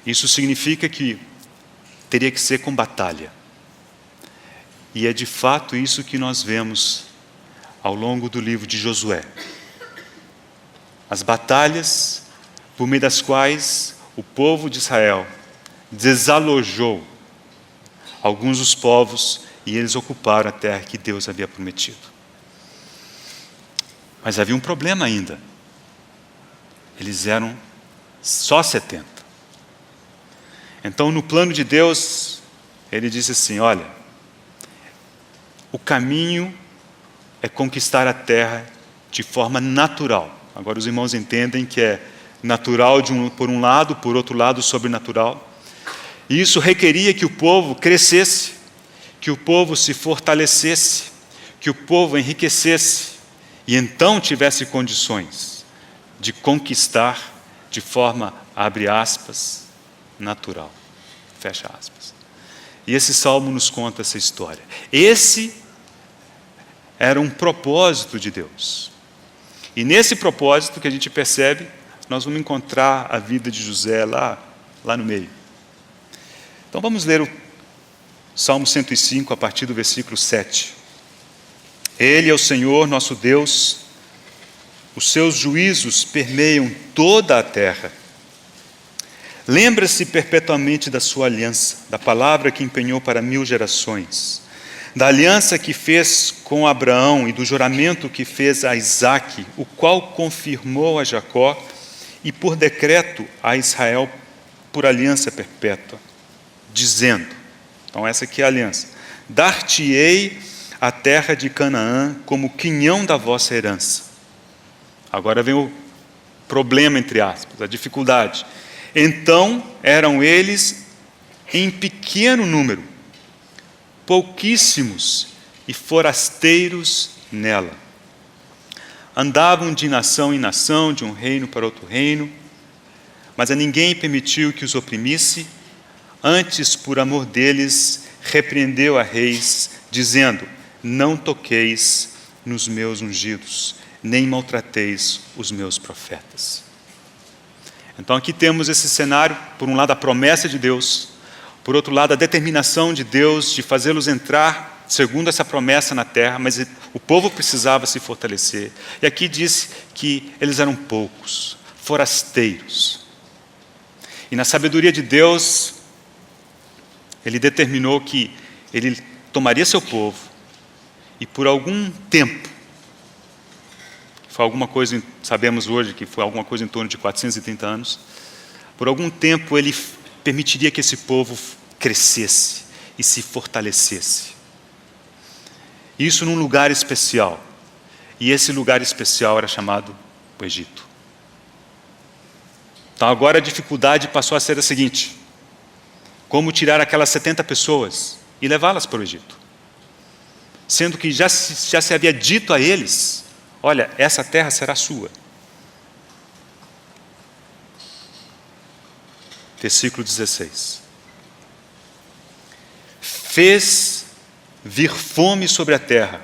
Isso significa que teria que ser com batalha. E é de fato isso que nós vemos ao longo do livro de Josué. As batalhas por meio das quais o povo de Israel desalojou alguns dos povos e eles ocuparam a terra que Deus havia prometido. Mas havia um problema ainda. Eles eram só 70. Então, no plano de Deus, Ele disse assim, olha, o caminho é conquistar a terra de forma natural. Agora os irmãos entendem que é natural por um lado, por outro lado, sobrenatural. E isso requeria que o povo crescesse, que o povo se fortalecesse, que o povo enriquecesse, e então tivesse condições de conquistar de forma, abre aspas, natural. Fecha aspas. E esse salmo nos conta essa história. Esse era um propósito de Deus. E nesse propósito que a gente percebe, nós vamos encontrar a vida de José lá no meio. Então vamos ler o Salmo 105, a partir do versículo 7. Ele é o Senhor, nosso Deus, os seus juízos permeiam toda a terra. Lembra-se perpetuamente da sua aliança, da palavra que empenhou para 1000 gerações, da aliança que fez com Abraão e do juramento que fez a Isaque, o qual confirmou a Jacó e por decreto a Israel por aliança perpétua, dizendo, então essa aqui é a aliança, dar-te-ei a terra de Canaã como quinhão da vossa herança. Agora vem o problema, entre aspas, a dificuldade. Então eram eles em pequeno número, pouquíssimos e forasteiros nela. Andavam de nação em nação, de um reino para outro reino, mas a ninguém permitiu que os oprimisse, antes, por amor deles, repreendeu a reis, dizendo, não toqueis nos meus ungidos, nem maltrateis os meus profetas. Então aqui temos esse cenário, por um lado a promessa de Deus, por outro lado a determinação de Deus de fazê-los entrar segundo essa promessa na terra, mas o povo precisava se fortalecer. E aqui diz que eles eram poucos, forasteiros. E na sabedoria de Deus, Ele determinou que Ele tomaria seu povo e por algum tempo, foi alguma coisa, sabemos hoje que foi alguma coisa em torno de 430 anos, por algum tempo Ele permitiria que esse povo crescesse e se fortalecesse. Isso num lugar especial. E esse lugar especial era chamado o Egito. Então agora a dificuldade passou a ser a seguinte: como tirar aquelas 70 pessoas e levá-las para o Egito? Sendo que já se havia dito a eles: olha, essa terra será sua. Versículo 16. Fez vir fome sobre a terra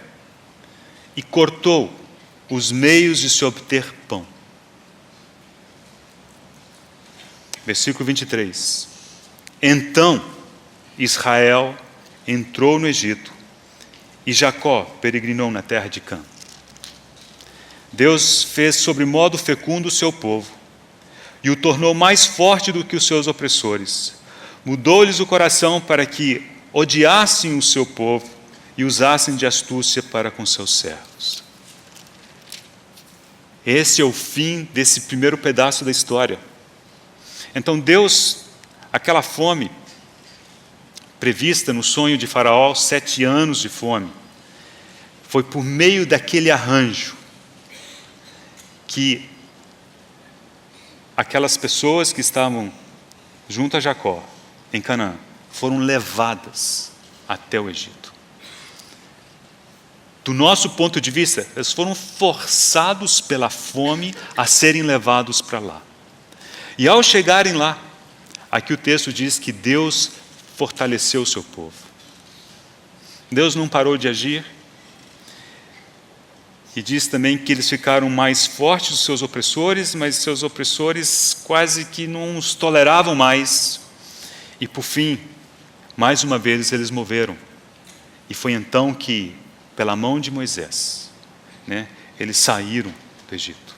e cortou os meios de se obter pão. Versículo 23. Então Israel entrou no Egito e Jacó peregrinou na terra de Cã. Deus fez sobre modo fecundo o seu povo e o tornou mais forte do que os seus opressores. Mudou-lhes o coração para que odiassem o seu povo e usassem de astúcia para com seus servos. Esse é o fim desse primeiro pedaço da história. Então Deus, aquela fome prevista no sonho de Faraó, 7 anos de fome, foi por meio daquele arranjo que aquelas pessoas que estavam junto a Jacó, em Canaã, foram levadas até o Egito. Do nosso ponto de vista, eles foram forçados pela fome a serem levados para lá. E ao chegarem lá, aqui o texto diz que Deus fortaleceu o seu povo. Deus não parou de agir. E diz também que eles ficaram mais fortes dos seus opressores, mas seus opressores quase que não os toleravam mais. E por fim, mais uma vez eles moveram. E foi então que, pela mão de Moisés, eles saíram do Egito.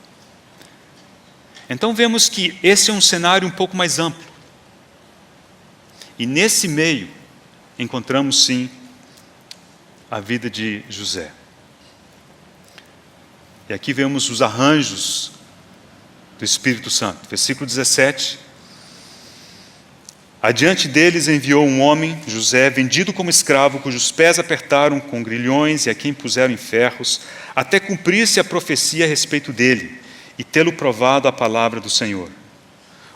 Então vemos que esse é um cenário um pouco mais amplo. E nesse meio, encontramos sim a vida de José. E aqui vemos os arranjos do Espírito Santo. Versículo 17. Adiante deles enviou um homem, José, vendido como escravo, cujos pés apertaram com grilhões e a quem puseram em ferros, até cumprir-se a profecia a respeito dele e tê-lo provado a palavra do Senhor.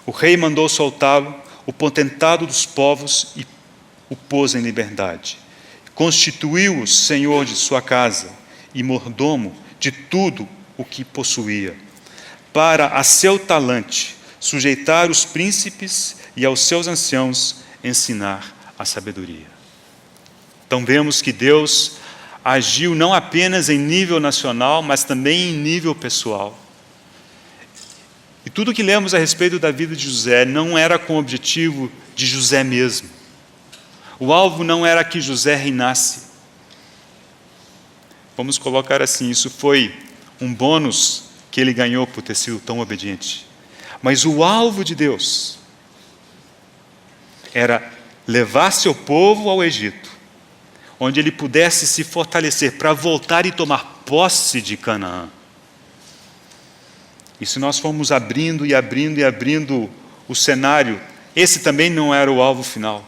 O rei mandou soltá-lo, o potentado dos povos, e o pôs em liberdade. Constituiu-o senhor de sua casa e mordomo de tudo o que possuía, para a seu talante sujeitar os príncipes e aos seus anciãos ensinar a sabedoria. Então vemos que Deus agiu não apenas em nível nacional, mas também em nível pessoal. E tudo que lemos a respeito da vida de José não era com o objetivo de José mesmo. O alvo não era que José reinasse. Vamos colocar assim, isso foi um bônus que ele ganhou por ter sido tão obediente. Mas o alvo de Deus era levar seu povo ao Egito, onde ele pudesse se fortalecer para voltar e tomar posse de Canaã. E se nós formos abrindo e abrindo e abrindo o cenário, esse também não era o alvo final.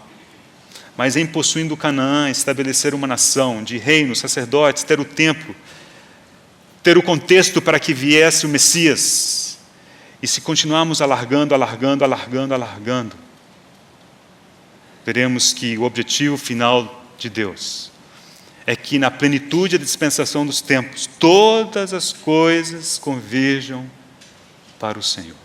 Mas em possuindo Canaã, estabelecer uma nação de reinos, sacerdotes, ter o templo, ter o contexto para que viesse o Messias. E se continuarmos alargando, veremos que o objetivo final de Deus é que na plenitude da dispensação dos tempos, todas as coisas converjam para o Senhor.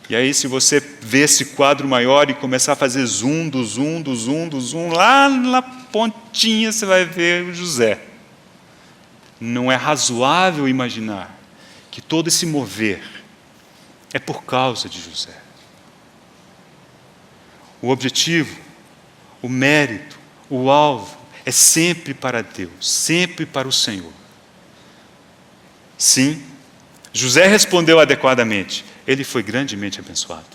E aí, se você ver esse quadro maior e começar a fazer zoom, lá na pontinha você vai ver o José. Não é razoável imaginar que todo esse mover é por causa de José. O objetivo, o mérito, o alvo é sempre para Deus, sempre para o Senhor. Sim, José respondeu adequadamente. Ele foi grandemente abençoado.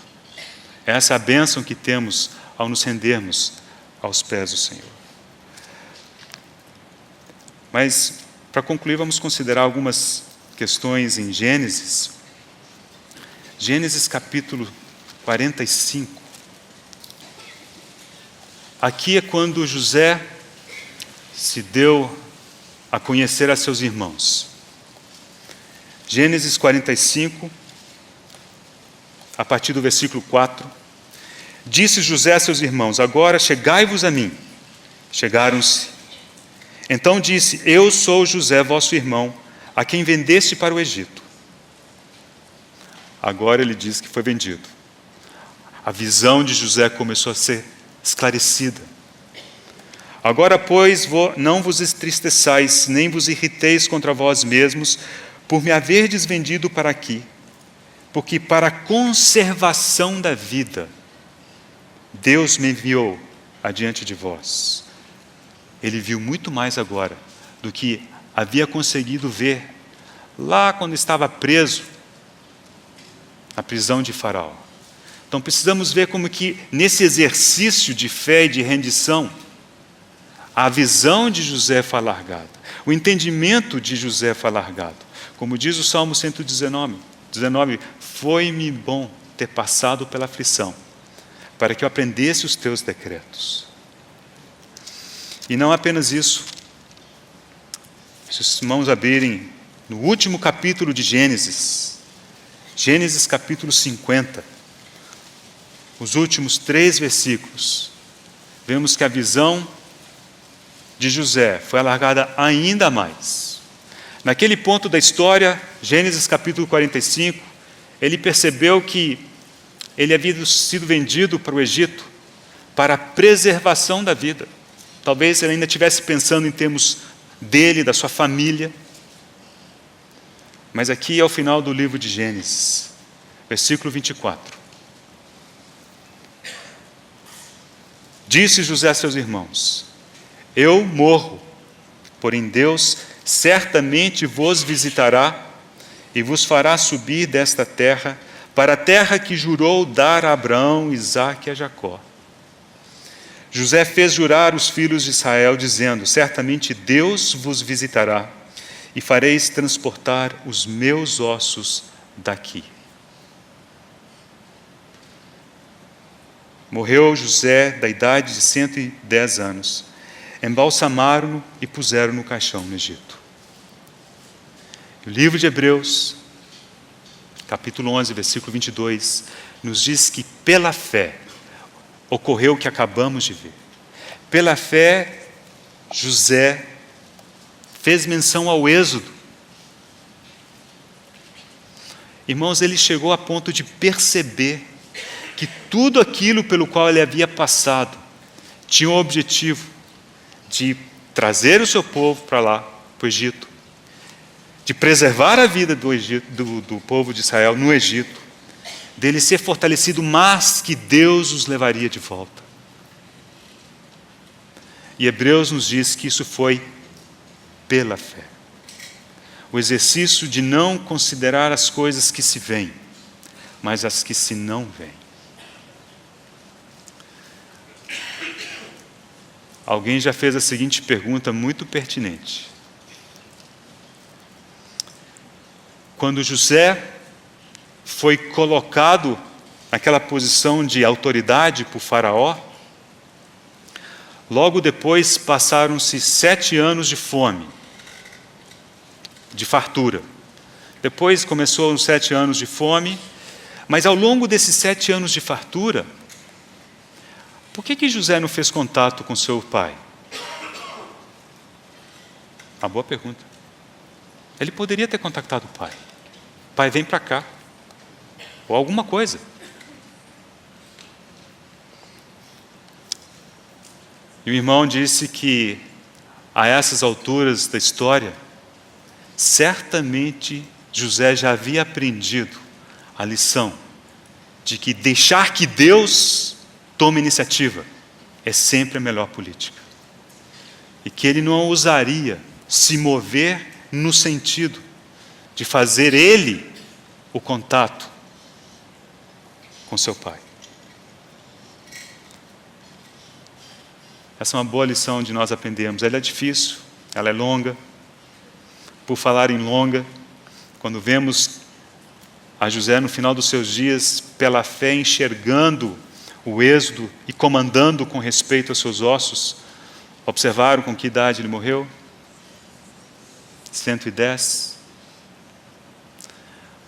Essa é a bênção que temos ao nos rendermos aos pés do Senhor. Mas, para concluir, vamos considerar algumas questões em Gênesis. Gênesis capítulo 45. Aqui é quando José se deu a conhecer a seus irmãos. Gênesis 45, a partir do versículo 4. Disse José a seus irmãos: agora chegai-vos a mim. Chegaram-se. Então disse: eu sou José, vosso irmão, a quem vendeste para o Egito. Agora ele diz que foi vendido. A visão de José começou a ser esclarecida. Agora, pois, não vos entristeçais, nem vos irriteis contra vós mesmos, por me haverdes vendido para aqui, porque para a conservação da vida, Deus me enviou adiante de vós. Ele viu muito mais agora do que havia conseguido ver lá quando estava preso na prisão de Faraó. Então precisamos ver como que nesse exercício de fé e de rendição, a visão de José foi alargada, o entendimento de José foi alargado. Como diz o Salmo 119, foi-me bom ter passado pela aflição, para que eu aprendesse os teus decretos. E não apenas isso. Se os irmãos abrirem no último capítulo de Gênesis, Gênesis capítulo 50, os últimos 3 versículos, vemos que a visão de José foi alargada ainda mais. Naquele ponto da história, Gênesis capítulo 45, ele percebeu que ele havia sido vendido para o Egito para a preservação da vida. Talvez ele ainda estivesse pensando em termos dele, da sua família. Mas aqui é o final do livro de Gênesis, versículo 24. Disse José a seus irmãos: eu morro, porém Deus certamente vos visitará e vos fará subir desta terra para a terra que jurou dar a Abraão, Isaque e a Jacó. José fez jurar os filhos de Israel, dizendo: certamente Deus vos visitará e fareis transportar os meus ossos daqui. Morreu José da idade de 110 anos. Embalsamaram-no e puseram no caixão no Egito. O livro de Hebreus, capítulo 11, versículo 22, nos diz que pela fé ocorreu o que acabamos de ver. Pela fé, José fez menção ao êxodo. Irmãos, ele chegou a ponto de perceber que tudo aquilo pelo qual ele havia passado tinha o objetivo de trazer o seu povo para lá, para o Egito, de preservar a vida do povo de Israel no Egito, dele ser fortalecido, mas que Deus os levaria de volta. E Hebreus nos diz que isso foi pela fé. O exercício de não considerar as coisas que se veem, mas as que se não veem. Alguém já fez a seguinte pergunta muito pertinente. Quando José foi colocado naquela posição de autoridade por Faraó, logo depois passaram-se 7 anos de fome, de fartura. Depois começou os 7 anos de fome, mas ao longo desses 7 anos de fartura, por que José não fez contato com seu pai? Uma boa pergunta. Ele poderia ter contactado o pai. Pai, vem para cá. Ou alguma coisa. E o irmão disse que, a essas alturas da história, certamente José já havia aprendido a lição de que deixar que Deus tome iniciativa é sempre a melhor política. E que Ele não ousaria se mover no sentido de fazer Ele o contato com seu Pai. Essa é uma boa lição de nós aprendermos. Ela é difícil, ela é longa. Por falar em longa, quando vemos a José no final dos seus dias, pela fé, enxergando o êxodo e comandando com respeito aos seus ossos, observaram com que idade ele morreu? 110.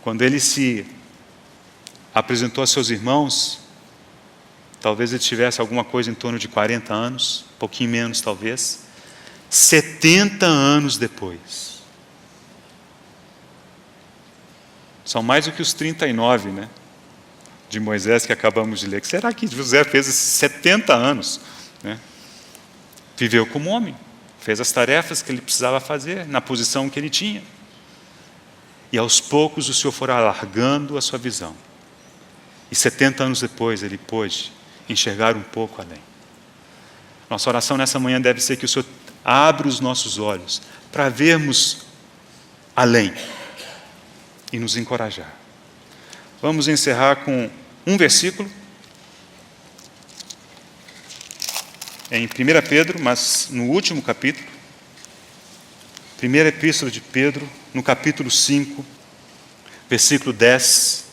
Quando ele se apresentou a seus irmãos, talvez ele tivesse alguma coisa em torno de 40 anos, um pouquinho menos talvez. 70 anos depois. São mais do que os 39, né, de Moisés que acabamos de ler. Que será que José fez esses 70 anos? Né? Viveu como homem, fez as tarefas que ele precisava fazer, na posição que ele tinha. E aos poucos o Senhor foi alargando a sua visão. E 70 anos depois ele pôde enxergar um pouco além. Nossa oração nessa manhã deve ser que o Senhor abra os nossos olhos para vermos além e nos encorajar. Vamos encerrar com um versículo em 1 Pedro, mas no último capítulo. Primeira Epístola de Pedro, no capítulo 5, versículo 10.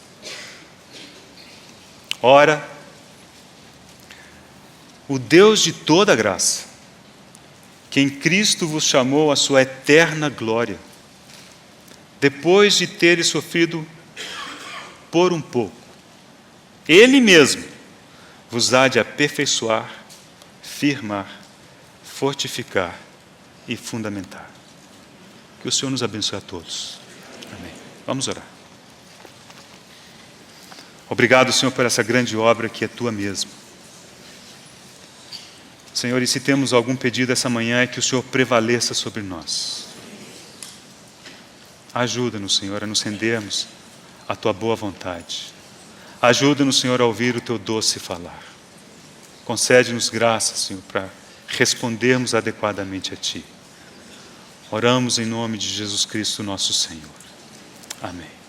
Ora, o Deus de toda graça, que em Cristo vos chamou à sua eterna glória, depois de teres sofrido por um pouco, Ele mesmo vos há de aperfeiçoar, firmar, fortificar e fundamentar. Que o Senhor nos abençoe a todos. Amém. Vamos orar. Obrigado, Senhor, por essa grande obra que é Tua mesmo. Senhor, e se temos algum pedido essa manhã, é que o Senhor prevaleça sobre nós. Ajuda-nos, Senhor, a nos rendermos à Tua boa vontade. Ajuda-nos, Senhor, a ouvir o Teu doce falar. Concede-nos graça, Senhor, para respondermos adequadamente a Ti. Oramos em nome de Jesus Cristo, nosso Senhor. Amém.